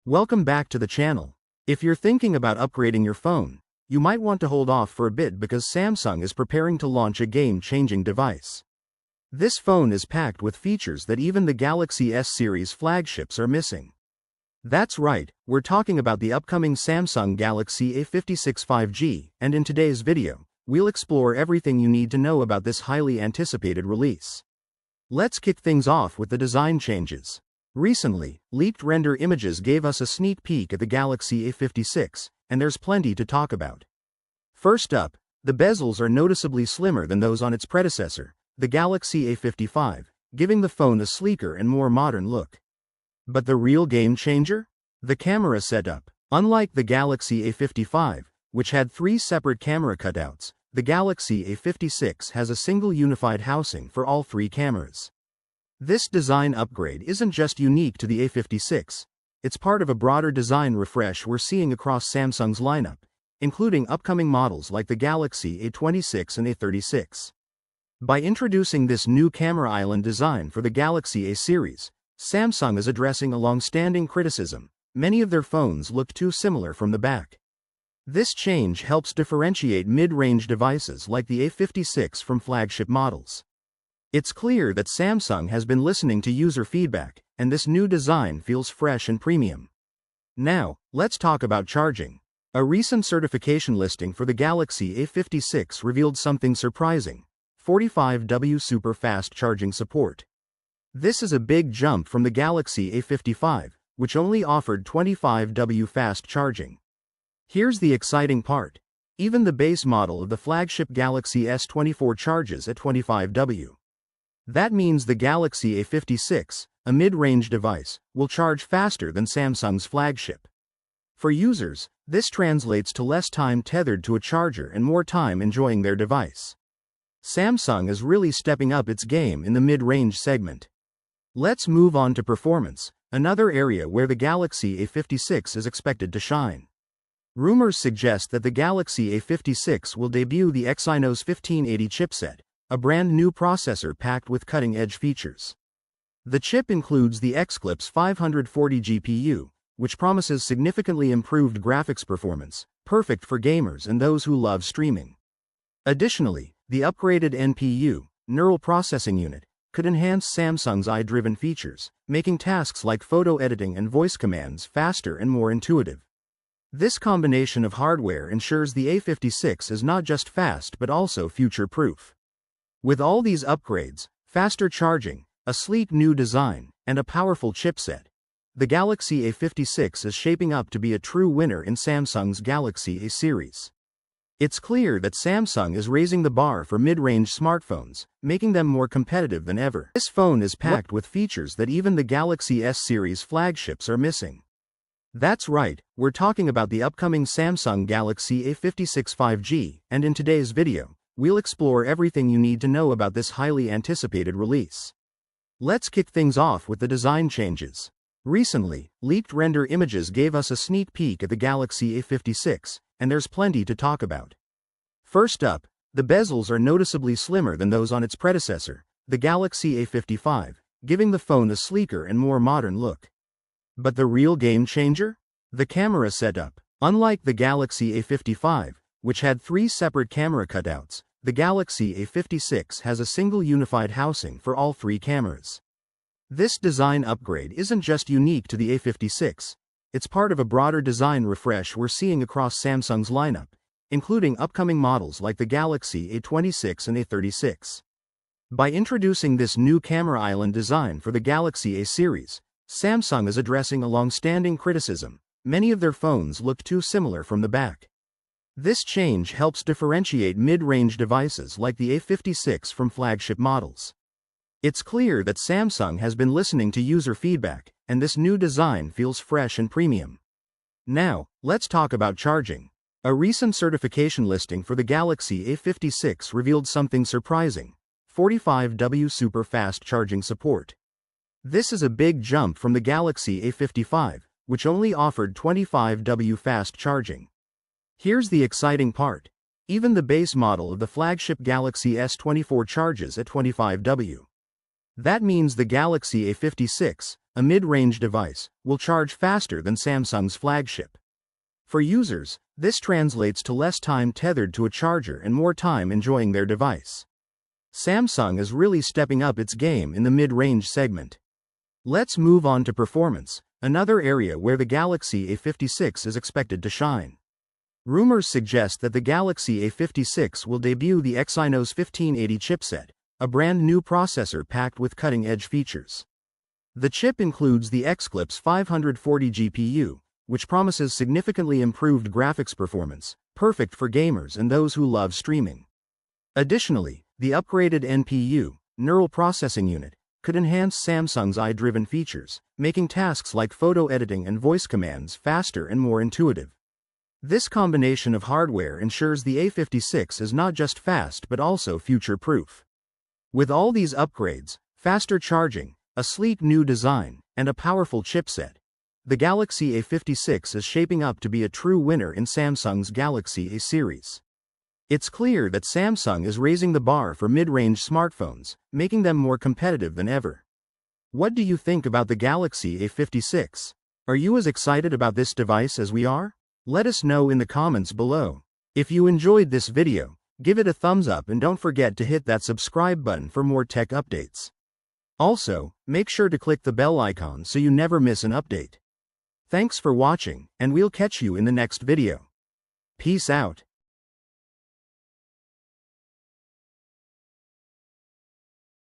Welcome back to the channel. If you're thinking about upgrading your phone, you might want to hold off for a bit because Samsung is preparing to launch a game-changing device. This phone is packed with features that even the Galaxy S series flagships are missing. That's right, we're talking about the upcoming Samsung Galaxy A56 5G, and in today's video, we'll explore everything you need to know about this highly anticipated release. Let's kick things off with the design changes. Recently, leaked render images gave us a sneak peek at the Galaxy A56, and there's plenty to talk about. First up, the bezels are noticeably slimmer than those on its predecessor, the Galaxy A55, giving the phone a sleeker and more modern look. But the real game changer? The camera setup. Unlike the Galaxy A55, which had 3 separate camera cutouts, the Galaxy A56 has a single unified housing for all 3 cameras. This design upgrade isn't just unique to the A56, it's part of a broader design refresh we're seeing across Samsung's lineup, including upcoming models like the Galaxy A26 and A36. By introducing this new camera island design for the Galaxy A series, Samsung is addressing a long-standing criticism: many of their phones look too similar from the back. This change helps differentiate mid-range devices like the A56 from flagship models. It's clear that Samsung has been listening to user feedback, and this new design feels fresh and premium. Now, let's talk about charging. A recent certification listing for the Galaxy A56 revealed something surprising: 45W super fast charging support. This is a big jump from the Galaxy A55, which only offered 25W fast charging. Here's the exciting part: even the base model of the flagship Galaxy S24 charges at 25W. That means the Galaxy A56, a mid-range device, will charge faster than Samsung's flagship. For users, this translates to less time tethered to a charger and more time enjoying their device. Samsung is really stepping up its game in the mid-range segment. Let's move on to performance, another area where the Galaxy A56 is expected to shine. Rumors suggest that the Galaxy A56 will debut the Exynos 1580 chipset, a brand new processor packed with cutting-edge features. The chip includes the Xclipse 540 GPU, which promises significantly improved graphics performance, perfect for gamers and those who love streaming. Additionally, the upgraded NPU, Neural Processing Unit, could enhance Samsung's AI-driven features, making tasks like photo editing and voice commands faster and more intuitive. This combination of hardware ensures the A56 is not just fast but also future-proof. With all these upgrades, faster charging, a sleek new design, and a powerful chipset, the Galaxy A56 is shaping up to be a true winner in Samsung's Galaxy A series. It's clear that Samsung is raising the bar for mid-range smartphones, making them more competitive than ever. This phone is packed with features that even the Galaxy S series flagships are missing. That's right, we're talking about the upcoming Samsung Galaxy A56 5G, and in today's video, we'll explore everything you need to know about this highly anticipated release. Let's kick things off with the design changes. Recently, leaked render images gave us a sneak peek at the Galaxy A56, and there's plenty to talk about. First up, the bezels are noticeably slimmer than those on its predecessor, the Galaxy A55, giving the phone a sleeker and more modern look. But the real game changer? The camera setup. Unlike the Galaxy A55, which had 3 separate camera cutouts, the Galaxy A56 has a single unified housing for all 3 cameras. This design upgrade isn't just unique to the A56, it's part of a broader design refresh we're seeing across Samsung's lineup, including upcoming models like the Galaxy A26 and A36. By introducing this new camera island design for the Galaxy A series, Samsung is addressing a long-standing criticism: many of their phones look too similar from the back. This change helps differentiate mid-range devices like the A56 from flagship models. It's clear that Samsung has been listening to user feedback, and this new design feels fresh and premium. Now, let's talk about charging. A recent certification listing for the Galaxy A56 revealed something surprising: 45W super fast charging support. This is a big jump from the Galaxy A55, which only offered 25W fast charging. Here's the exciting part: even the base model of the flagship Galaxy S24 charges at 25W. That means the Galaxy A56, a mid-range device, will charge faster than Samsung's flagship. For users, this translates to less time tethered to a charger and more time enjoying their device. Samsung is really stepping up its game in the mid-range segment. Let's move on to performance, another area where the Galaxy A56 is expected to shine. Rumors suggest that the Galaxy A56 will debut the Exynos 1580 chipset, a brand new processor packed with cutting-edge features. The chip includes the Xclipse 540 GPU, which promises significantly improved graphics performance, perfect for gamers and those who love streaming. Additionally, the upgraded NPU, Neural Processing Unit, could enhance Samsung's AI-driven features, making tasks like photo editing and voice commands faster and more intuitive. This combination of hardware ensures the A56 is not just fast but also future-proof. With all these upgrades, faster charging, a sleek new design, and a powerful chipset, the Galaxy A56 is shaping up to be a true winner in Samsung's Galaxy A series. It's clear that Samsung is raising the bar for mid-range smartphones, making them more competitive than ever. What do you think about the Galaxy A56? Are you as excited about this device as we are? Let us know in the comments below. If you enjoyed this video, give it a thumbs up and don't forget to hit that subscribe button for more tech updates. Also, make sure to click the bell icon so you never miss an update. Thanks for watching, and we'll catch you in the next video. Peace out.